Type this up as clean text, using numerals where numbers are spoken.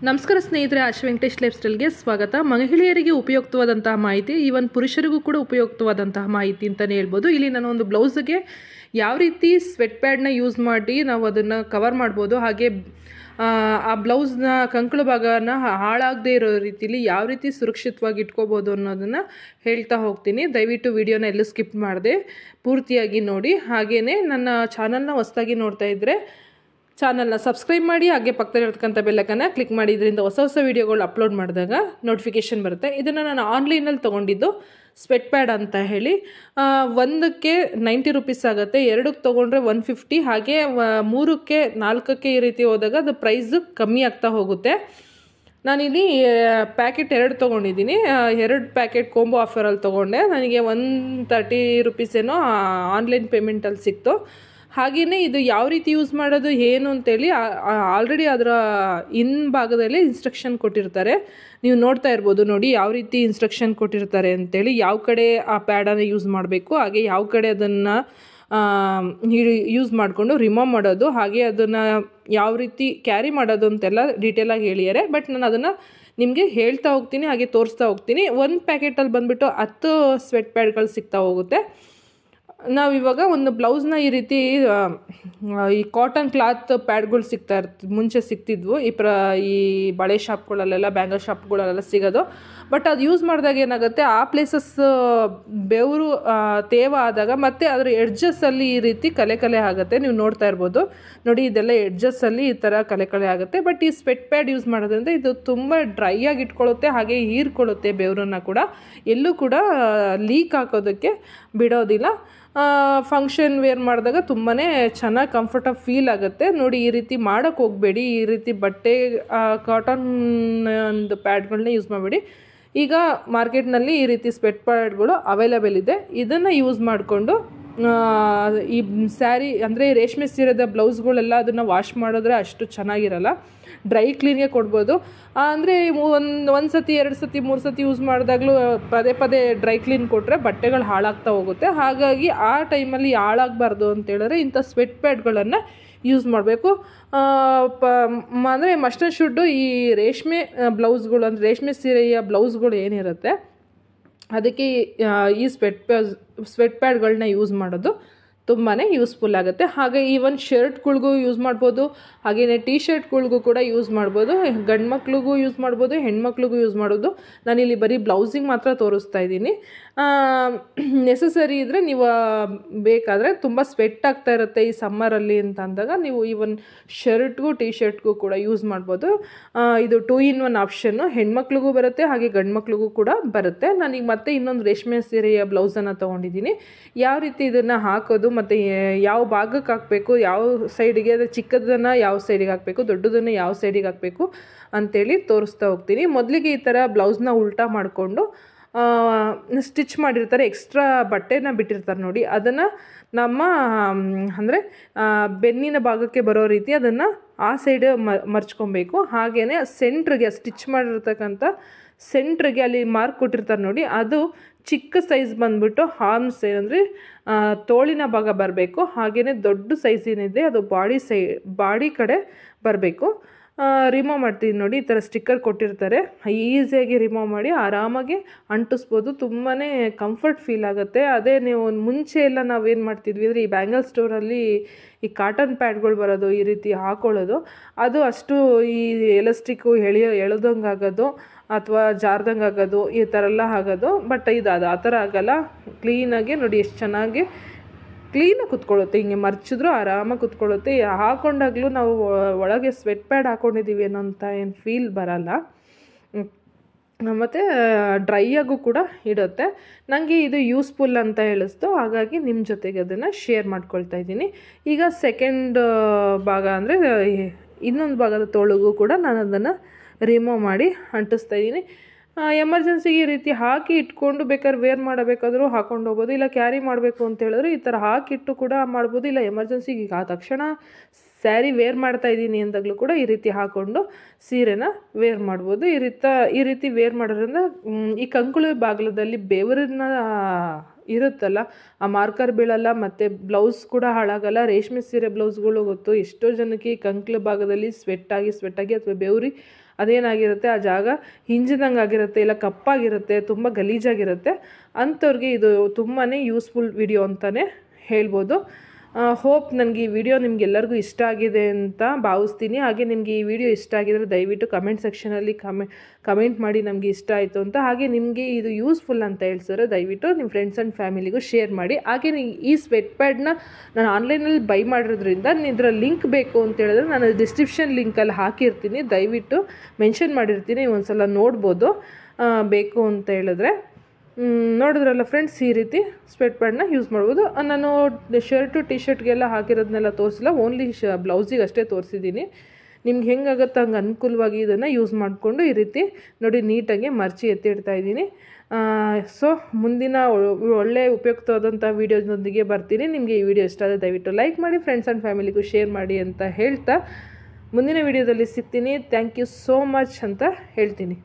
ನಮಸ್ಕಾರ ಸ್ನೇಹಿತರೆ, ಆಶಾ ವೆಂಕಟೇಶ್ ಲೈಫ್ ಸ್ಟೈಲ್ಗೆ ಸ್ವಾಗತ. ಮಹಿಳೆಯರಿಗೆ ಉಪಯುಕ್ತವಾದಂತಹ ಮಾಹಿತಿ, ಈವನ್ ಪುರುಷರಿಗೂ ಕೂಡ ಉಪಯುಕ್ತವಾದಂತಹ ಮಾಹಿತಿ ಅಂತಲೇ ಹೇಳ್ಬೋದು. ಇಲ್ಲಿ ನಾನು ಒಂದು ಬ್ಲೌಸ್ಗೆ ಯಾವ ರೀತಿ ಸ್ವೆಟ್ ಪ್ಯಾಡ್ನ ಯೂಸ್ ಮಾಡಿ ನಾವು ಅದನ್ನು ಕವರ್ ಮಾಡ್ಬೋದು, ಹಾಗೆ ಆ ಬ್ಲೌಸ್ನ ಕಂಕಳು ಭಾಗನ ಹಾಳಾಗದೇ ಇರೋ ರೀತಿಲಿ ಯಾವ ರೀತಿ ಸುರಕ್ಷಿತವಾಗಿ ಇಟ್ಕೋಬೋದು ಅನ್ನೋದನ್ನು ಹೇಳ್ತಾ ಹೋಗ್ತೀನಿ. ದಯವಿಟ್ಟು ವಿಡಿಯೋನ ಎಲ್ಲೂ ಸ್ಕಿಪ್ ಮಾಡದೆ ಪೂರ್ತಿಯಾಗಿ ನೋಡಿ. ಹಾಗೆಯೇ ನನ್ನ ಚಾನಲ್ನ ಹೊಸದಾಗಿ ನೋಡ್ತಾ ಇದ್ದರೆ ಚಾನಲ್ನ ಸಬ್ಸ್ಕ್ರೈಬ್ ಮಾಡಿ, ಹಾಗೆ ಪಕ್ಕದಲ್ಲಿರ್ತಕ್ಕಂಥ ಬೆಲ್ಲೈಕನ್ನ ಕ್ಲಿಕ್ ಮಾಡಿ. ಇದರಿಂದ ಹೊಸ ಹೊಸ ವೀಡಿಯೋಗಳು ಅಪ್ಲೋಡ್ ಮಾಡಿದಾಗ ನೋಟಿಫಿಕೇಷನ್ ಬರುತ್ತೆ. ಇದನ್ನು ನಾನು ಆನ್ಲೈನಲ್ಲಿ ತೊಗೊಂಡಿದ್ದು ಸ್ವೆಟ್ ಪ್ಯಾಡ್ ಅಂತ ಹೇಳಿ. ಒಂದಕ್ಕೆ 90 ರೂಪೀಸ್ ಆಗುತ್ತೆ, ಎರಡಕ್ಕೆ ತೊಗೊಂಡ್ರೆ 150, ಹಾಗೆ 3ಕ್ಕೆ 4ಕ್ಕೆ ಈ ರೀತಿ ಹೋದಾಗ ಅದು ಪ್ರೈಸು ಕಮ್ಮಿ ಆಗ್ತಾ ಹೋಗುತ್ತೆ. ನಾನಿಲ್ಲಿ ಪ್ಯಾಕೆಟ್ 2 ತೊಗೊಂಡಿದ್ದೀನಿ. 2 ಪ್ಯಾಕೆಟ್ ಕೋಂಬೋ ಆಫರಲ್ಲಿ ತೊಗೊಂಡೆ. ನನಗೆ 130 ರೂಪೀಸ್ ಏನೋ ಆನ್ಲೈನ್ ಪೇಮೆಂಟಲ್ಲಿ ಸಿಕ್ತು. ಹಾಗೆಯೇ ಇದು ಯಾವ ರೀತಿ ಯೂಸ್ ಮಾಡೋದು ಏನು ಅಂತೇಳಿ ಆಲ್ರೆಡಿ ಅದರ ಭಾಗದಲ್ಲಿ ಇನ್ಸ್ಟ್ರಕ್ಷನ್ ಕೊಟ್ಟಿರ್ತಾರೆ. ನೀವು ನೋಡ್ತಾ ಇರ್ಬೋದು ನೋಡಿ ಯಾವ ರೀತಿ ಇನ್ಸ್ಟ್ರಕ್ಷನ್ ಕೊಟ್ಟಿರ್ತಾರೆ ಅಂತೇಳಿ, ಯಾವ ಕಡೆ ಆ ಪ್ಯಾಡನ್ನು ಯೂಸ್ ಮಾಡಬೇಕು, ಹಾಗೆ ಯಾವ ಕಡೆ ಅದನ್ನು ಯೂಸ್ ಮಾಡಿಕೊಂಡು ರಿಮೂವ್ ಮಾಡೋದು, ಹಾಗೆ ಅದನ್ನು ಯಾವ ರೀತಿ ಕ್ಯಾರಿ ಮಾಡೋದು ಅಂತೆಲ್ಲ ಡೀಟೇಲಾಗಿ ಹೇಳಿದ್ದಾರೆ. ಬಟ್ ನಾನು ಅದನ್ನು ನಿಮಗೆ ಹೇಳ್ತಾ ಹೋಗ್ತೀನಿ, ಹಾಗೆ ತೋರಿಸ್ತಾ ಹೋಗ್ತೀನಿ. ಒಂದು ಪ್ಯಾಕೆಟಲ್ಲಿ ಬಂದುಬಿಟ್ಟು 10 ಸ್ವೆಟ್ ಪ್ಯಾಡ್ಗಳು ಸಿಗ್ತಾ ಹೋಗುತ್ತೆ. ನಾವಿವಾಗ ಒಂದು ಬ್ಲೌಸ್ನ ಈ ರೀತಿ ಈ ಕಾಟನ್ ಕ್ಲಾತ್ ಪ್ಯಾಡ್ಗಳು ಮುಂಚೆ ಸಿಗ್ತಿದ್ವು ಈ ಬಳೆ ಶಾಪ್ಗಳಲ್ಲೆಲ್ಲ, ಬ್ಯಾಂಗಲ್ ಶಾಪ್ಗಳಲ್ಲೆಲ್ಲ ಸಿಗೋದು. ಬಟ್ ಅದು ಯೂಸ್ ಮಾಡಿದಾಗ ಏನಾಗುತ್ತೆ, ಆ ಪ್ಲೇಸಸ್ ಬೆವರು ತೇವ ಆದಾಗ ಮತ್ತೆ ಅದರ ಎಡ್ಜಸ್ಸಲ್ಲಿ ಈ ರೀತಿ ಕಲೆ ಆಗುತ್ತೆ. ನೀವು ನೋಡ್ತಾ ಇರ್ಬೋದು ನೋಡಿ, ಇದೆಲ್ಲ ಎಡ್ಜಸ್ಸಲ್ಲಿ ಈ ಥರ ಕಲೆ ಆಗುತ್ತೆ. ಬಟ್ ಈ ಸ್ವೆಟ್ ಪ್ಯಾಡ್ ಯೂಸ್ ಮಾಡೋದ್ರಿಂದ ಇದು ತುಂಬ ಡ್ರೈ ಆಗಿ ಇಟ್ಕೊಳ್ಳುತ್ತೆ, ಹಾಗೆ ಹೀರ್ಕೊಳ್ಳುತ್ತೆ ಬೆವರನ್ನು ಕೂಡ. ಎಲ್ಲೂ ಕೂಡ ಲೀಕ್ ಹಾಕೋದಕ್ಕೆ ಬಿಡೋದಿಲ್ಲ. ಫಂಕ್ಷನ್ ವೇರ್ ಮಾಡಿದಾಗ ತುಂಬಾ ಚೆನ್ನಾಗಿ ಕಂಫರ್ಟಾಗಿ ಫೀಲ್ ಆಗುತ್ತೆ. ನೋಡಿ, ಈ ರೀತಿ ಮಾಡೋಕ್ಕೆ ಹೋಗಬೇಡಿ. ಈ ರೀತಿ ಬಟ್ಟೆ ಕಾಟನ್ ಒಂದು ಪ್ಯಾಡ್ಗಳನ್ನ ಯೂಸ್ ಮಾಡಬೇಡಿ. ಈಗ ಮಾರ್ಕೆಟ್ನಲ್ಲಿ ಈ ರೀತಿ ಸ್ವೆಟ್ ಪ್ಯಾಡ್ಗಳು ಅವೈಲೇಬಲ್ ಇದೆ. ಇದನ್ನು ಯೂಸ್ ಮಾಡಿಕೊಂಡು ಈ ಸ್ಯಾರಿ ಅಂದರೆ ರೇಷ್ಮೆ ಸೀರೆದ ಬ್ಲೌಸ್ಗಳೆಲ್ಲ ಅದನ್ನು ವಾಶ್ ಮಾಡಿದ್ರೆ ಅಷ್ಟು ಚೆನ್ನಾಗಿರಲ್ಲ, ಡ್ರೈ ಕ್ಲೀನ್ಗೆ ಕೊಡ್ಬೋದು. ಅಂದರೆ ಒಂದು ಸತಿ 2 ಸತಿ 3 ಸತಿ ಯೂಸ್ ಮಾಡಿದಾಗಲೂ ಪದೇ ಡ್ರೈ ಕ್ಲೀನ್ ಕೊಟ್ಟರೆ ಬಟ್ಟೆಗಳು ಹಾಳಾಗ್ತಾ ಹೋಗುತ್ತೆ. ಹಾಗಾಗಿ ಆ ಟೈಮಲ್ಲಿ ಹಾಳಾಗಬಾರ್ದು ಅಂತೇಳಿದ್ರೆ ಇಂಥ ಸ್ವೆಟ್ ಪ್ಯಾಡ್ಗಳನ್ನು ಯೂಸ್ ಮಾಡಬೇಕು. ಅಂದರೆ ಮಸ್ಟ್ ಆ್ಯಂಡ್ ಶುಡ್ಡು ಈ ರೇಷ್ಮೆ ಬ್ಲೌಸ್ಗಳು, ಅಂದರೆ ರೇಷ್ಮೆ ಸೀರೆಯ ಬ್ಲೌಸ್ಗಳು ಏನಿರುತ್ತೆ ಅದಕ್ಕೆ ಈ ಸ್ವೆಟ್ ಪ್ಯಾಡ್ಗಳನ್ನ ಯೂಸ್ ಮಾಡೋದು ತುಂಬಾ ಯೂಸ್ಫುಲ್ ಆಗುತ್ತೆ. ಹಾಗೆ ಈವನ್ ಶರ್ಟ್ಗಳಿಗೂ ಯೂಸ್ ಮಾಡ್ಬೋದು, ಹಾಗೆಯೇ ಟೀ ಶರ್ಟ್ಗಳಿಗೂ ಕೂಡ ಯೂಸ್ ಮಾಡ್ಬೋದು. ಗಂಡು ಮಕ್ಳಿಗೂ ಯೂಸ್ ಮಾಡ್ಬೋದು, ಹೆಣ್ಮಕ್ಳಿಗೂ ಯೂಸ್ ಮಾಡೋದು. ನಾನಿಲ್ಲಿ ಬರೀ ಬ್ಲೌಸಿಗೆ ಮಾತ್ರ ತೋರಿಸ್ತಾ ಇದ್ದೀನಿ. ನೆಸಸರಿ ಇದ್ದರೆ ನೀವು ಬೇಕಾದರೆ, ತುಂಬ ಸ್ವೆಟ್ ಆಗ್ತಾ ಇರುತ್ತೆ ಈ ಸಮ್ಮರಲ್ಲಿ ಅಂತ ಅಂದಾಗ ನೀವು ಈವನ್ ಶರ್ಟ್ಗೂ ಟೀ ಶರ್ಟ್ಗೂ ಕೂಡ ಯೂಸ್ ಮಾಡ್ಬೋದು. ಇದು 2 in 1 ಆಪ್ಷನ್ನು, ಹೆಣ್ಮಕ್ಳಿಗೂ ಬರುತ್ತೆ ಹಾಗೆ ಗಂಡು ಮಕ್ಳಿಗೂ ಕೂಡ ಬರುತ್ತೆ. ನಾನೀಗ ಮತ್ತೆ ಇನ್ನೊಂದು ರೇಷ್ಮೆ ಸೀರೆಯ ಬ್ಲೌಸನ್ನು ತೊಗೊಂಡಿದ್ದೀನಿ. ಯಾವ ರೀತಿ ಇದನ್ನು ಹಾಕೋದು ಮತ್ತು ಯಾವ ಭಾಗಕ್ಕೆ ಹಾಕಬೇಕು, ಯಾವ ಸೈಡಿಗೆ, ಅಂದರೆ ಚಿಕ್ಕದನ್ನು ಯಾವ ಸೈಡಿಗೆ ಹಾಕಬೇಕು, ದೊಡ್ಡದನ್ನು ಯಾವ ಸೈಡಿಗೆ ಹಾಕಬೇಕು ಅಂಥೇಳಿ ತೋರಿಸ್ತಾ ಹೋಗ್ತೀನಿ. ಮೊದಲಿಗೆ ಈ ಥರ ಬ್ಲೌಸ್ನ ಉಲ್ಟಾ ಮಾಡಿಕೊಂಡು ಸ್ಟಿಚ್ ಮಾಡಿರ್ತಾರೆ, ಎಕ್ಸ್ಟ್ರಾ ಬಟ್ಟೆನ ಬಿಟ್ಟಿರ್ತಾರೆ ನೋಡಿ, ಅದನ್ನು ನಮ್ಮ ಅಂದರೆ ಬೆನ್ನಿನ ಭಾಗಕ್ಕೆ ಬರೋ ರೀತಿ ಅದನ್ನು ಆ ಸೈಡ್ ಮರ್ಚ್ಕೊಬೇಕು. ಹಾಗೆಯೇ ಸೆಂಟ್ರಿಗೆ ಸ್ಟಿಚ್ ಮಾಡಿರ್ತಕ್ಕಂಥ ಸೆಂಟ್ರಿಗೆ ಅಲ್ಲಿ ಮಾರ್ಕ್ ಕೊಟ್ಟಿರ್ತಾರೆ ನೋಡಿ, ಅದು ಚಿಕ್ಕ ಸೈಜ್ ಬಂದುಬಿಟ್ಟು ಆರ್ಮ್ಸ್ ಅಂದರೆ ತೋಳಿನ ಭಾಗ ಬರಬೇಕು. ಹಾಗೆಯೇ ದೊಡ್ಡ ಸೈಜ್ ಏನಿದೆ ಅದು ಬಾಡಿ ಕಡೆ ಬರಬೇಕು. ರಿಮೂವ್ ಮಾಡ್ತೀನಿ ನೋಡಿ, ಈ ಥರ ಸ್ಟಿಕ್ಕರ್ ಕೊಟ್ಟಿರ್ತಾರೆ, ಈಸಿಯಾಗಿ ರಿಮೂವ್ ಮಾಡಿ ಆರಾಮಾಗಿ ಅಂಟಿಸ್ಬೋದು. ತುಂಬಾ ಕಂಫರ್ಟ್ ಫೀಲ್ ಆಗುತ್ತೆ. ಅದೇ ನೀವು ಮುಂಚೆ ಎಲ್ಲ ನಾವೇನು ಮಾಡ್ತಿದ್ವಿ ಅಂದರೆ ಈ ಬ್ಯಾಂಗಲ್ ಸ್ಟೋರಲ್ಲಿ ಈ ಕಾಟನ್ ಪ್ಯಾಡ್ಗಳು ಬರೋದು, ಈ ರೀತಿ ಹಾಕೊಳ್ಳೋದು, ಅದು ಅಷ್ಟು ಈ ಎಲಾಸ್ಟಿಕ್ಕು ಎಳೆದಂಗೆ ಆಗೋದು ಅಥವಾ ಜಾರ್ದಂಗೆ ಆಗೋದು, ಈ ಥರ ಎಲ್ಲ ಆಗೋದು. ಬಟ್ ಇದು ಆ ಥರ ಆಗೋಲ್ಲ. ಕ್ಲೀನಾಗಿ ನೋಡಿ ಎಷ್ಟು ಚೆನ್ನಾಗಿ ಕ್ಲೀನಾಗಿ ಕುತ್ಕೊಳ್ಳುತ್ತೆ. ಹಿಂಗೆ ಮರ್ಚಿದ್ರು ಆರಾಮಾಗಿ ಕುತ್ಕೊಳ್ಳುತ್ತೆ. ಹಾಕೊಂಡಾಗಲೂ ನಾವು ಒಳಗೆ ಸ್ವೆಟ್ ಪ್ಯಾಡ್ ಹಾಕ್ಕೊಂಡಿದ್ದೀವಿ ಅನ್ನೋಂಥ ಏನು ಫೀಲ್ ಬರೋಲ್ಲ. ಮತ್ತು ಡ್ರೈ ಆಗು ಕೂಡ ಇಡುತ್ತೆ. ನನಗೆ ಇದು ಯೂಸ್ಫುಲ್ ಅಂತ ಹೇಳಿಸ್ತು, ಹಾಗಾಗಿ ನಿಮ್ಮ ಜೊತೆಗೆ ಅದನ್ನು ಶೇರ್ ಮಾಡ್ಕೊಳ್ತಾ ಇದ್ದೀನಿ. ಈಗ ಸೆಕೆಂಡ್ ಭಾಗ ಅಂದರೆ ಇನ್ನೊಂದು ಭಾಗದ ತೋಳಿಗೂ ಕೂಡ ನಾನು ಅದನ್ನು ರಿಮೂವ್ ಮಾಡಿ ಅಂಟಿಸ್ತಾ ಇದ್ದೀನಿ. ಎಮರ್ಜೆನ್ಸಿಗೆ ಈ ರೀತಿ ಹಾಕಿ ಇಟ್ಕೊಂಡು ಬೇಕಾದ್ರೆ ವೇರ್ ಮಾಡಬೇಕಾದ್ರೂ ಹಾಕೊಂಡು ಹೋಗ್ಬೋದು, ಇಲ್ಲ ಕ್ಯಾರಿ ಮಾಡಬೇಕು ಅಂತ ಹೇಳಿದ್ರೆ ಈ ಥರ ಹಾಕಿಟ್ಟು ಕೂಡ ಮಾಡ್ಬೋದು. ಇಲ್ಲ ಎಮರ್ಜೆನ್ಸಿಗೆ ಈಗ ತಕ್ಷಣ ಸ್ಯಾರಿ ವೇರ್ ಮಾಡ್ತಾ ಇದ್ದೀನಿ ಅಂದಾಗಲೂ ಕೂಡ ಈ ರೀತಿ ಹಾಕ್ಕೊಂಡು ಸೀರೆನ ವೇರ್ ಮಾಡ್ಬೋದು. ಈ ರೀತಿ ವೇರ್ ಮಾಡೋದ್ರಿಂದ ಈ ಕಂಕುಳು ಭಾಗದಲ್ಲಿ ಬೆವರನ್ನ ಇರುತ್ತಲ್ಲ ಆ ಮಾರ್ಕರ್ ಬೀಳಲ್ಲ, ಮತ್ತು ಬ್ಲೌಸ್ ಕೂಡ ಹಾಳಾಗಲ್ಲ. ರೇಷ್ಮೆ ಸೀರೆ ಬ್ಲೌಸ್ಗಳು ಗೊತ್ತು ಎಷ್ಟೋ ಜನಕ್ಕೆ ಕಂಕ್ಳ ಭಾಗದಲ್ಲಿ ಸ್ವೆಟ್ಟಾಗಿ ಅಥವಾ ಬೆವರಿ ಅದೇನಾಗಿರುತ್ತೆ ಆ ಜಾಗ ಹಿಂಜಿದಂಗೆ ಆಗಿರುತ್ತೆ, ಇಲ್ಲ ಕಪ್ಪಾಗಿರುತ್ತೆ, ತುಂಬ ಗಲೀಜಾಗಿರುತ್ತೆ. ಅಂಥವ್ರಿಗೆ ಇದು ತುಂಬಾ ಯೂಸ್ಫುಲ್ ವಿಡಿಯೋ ಅಂತಲೇ ಹೇಳ್ಬೋದು. ಹೋಪ್ ನನಗೆ ಈ ವಿಡಿಯೋ ನಿಮಗೆಲ್ಲರಿಗೂ ಇಷ್ಟ ಆಗಿದೆ ಅಂತ ಭಾವಿಸ್ತೀನಿ. ಹಾಗೆ ನಿಮಗೆ ಈ ವಿಡಿಯೋ ಇಷ್ಟ ಆಗಿದರೆ ದಯವಿಟ್ಟು ಕಮೆಂಟ್ ಸೆಕ್ಷನಲ್ಲಿ ಕಮೆಂಟ್ ಮಾಡಿ ನಮಗೆ ಇಷ್ಟ ಆಯಿತು ಅಂತ. ಹಾಗೆ ನಿಮಗೆ ಇದು ಯೂಸ್ಫುಲ್ ಅಂತ ಹೇಳ್ಸಿದ್ರೆ ದಯವಿಟ್ಟು ನಿಮ್ಮ ಫ್ರೆಂಡ್ಸ್ ಆ್ಯಂಡ್ ಫ್ಯಾಮಿಲಿಗೂ ಶೇರ್ ಮಾಡಿ. ಹಾಗೆ ಈ ಸ್ವೆಟ್ ಪ್ಯಾಡ್ನ ನಾನು ಆನ್ಲೈನಲ್ಲಿ ಬೈ ಮಾಡಿರೋದ್ರಿಂದ ಇದರ ಲಿಂಕ್ ಬೇಕು ಅಂತ ಹೇಳಿದ್ರೆ ನಾನು ಡಿಸ್ಕ್ರಿಪ್ಷನ್ ಲಿಂಕಲ್ಲಿ ಹಾಕಿರ್ತೀನಿ, ದಯವಿಟ್ಟು ಮೆನ್ಷನ್ ಮಾಡಿರ್ತೀನಿ, ಒಂದು ಸಲ ನೋಡ್ಬೋದು ಬೇಕು ಅಂತ ಹೇಳಿದ್ರೆ. ನೋಡಿದ್ರಲ್ಲ ಫ್ರೆಂಡ್ಸ್, ಈ ರೀತಿ ಸ್ವೆಟ್ ಪ್ಯಾಡ್ನ ಯೂಸ್ ಮಾಡ್ಬೋದು. ನಾನು ಶರ್ಟು ಟಿ ಶರ್ಟ್ಗೆಲ್ಲ ಹಾಕಿರೋದನ್ನೆಲ್ಲ ತೋರಿಸಿಲ್ಲ, ಓನ್ಲಿ ಬ್ಲೌಸಿಗೆ ಅಷ್ಟೇ ತೋರಿಸಿದ್ದೀನಿ. ನಿಮ್ಗೆ ಹೆಂಗಾಗುತ್ತೆ ಹಂಗೆ ಅನುಕೂಲವಾಗಿ ಇದನ್ನು ಯೂಸ್ ಮಾಡಿಕೊಂಡು ಈ ರೀತಿ ನೋಡಿ ನೀಟಾಗಿ ಮರ್ಚಿ ಎತ್ತಿಡ್ತಾ ಇದ್ದೀನಿ. ಸೊ ಮುಂದಿನ ಒಳ್ಳೆ ಉಪಯುಕ್ತವಾದಂಥ ವೀಡಿಯೋದೊಂದಿಗೆ ಬರ್ತೀನಿ. ನಿಮಗೆ ಈ ವಿಡಿಯೋ ಇಷ್ಟ ಆದರೆ ದಯವಿಟ್ಟು ಲೈಕ್ ಮಾಡಿ, ಫ್ರೆಂಡ್ಸ್ ಆ್ಯಂಡ್ ಫ್ಯಾಮಿಲಿಗೂ ಶೇರ್ ಮಾಡಿ ಅಂತ ಹೇಳ್ತಾ ಮುಂದಿನ ವಿಡಿಯೋದಲ್ಲಿ ಸಿಗ್ತೀನಿ. ಥ್ಯಾಂಕ್ ಯು ಸೋ ಮಚ್ ಅಂತ ಹೇಳ್ತೀನಿ.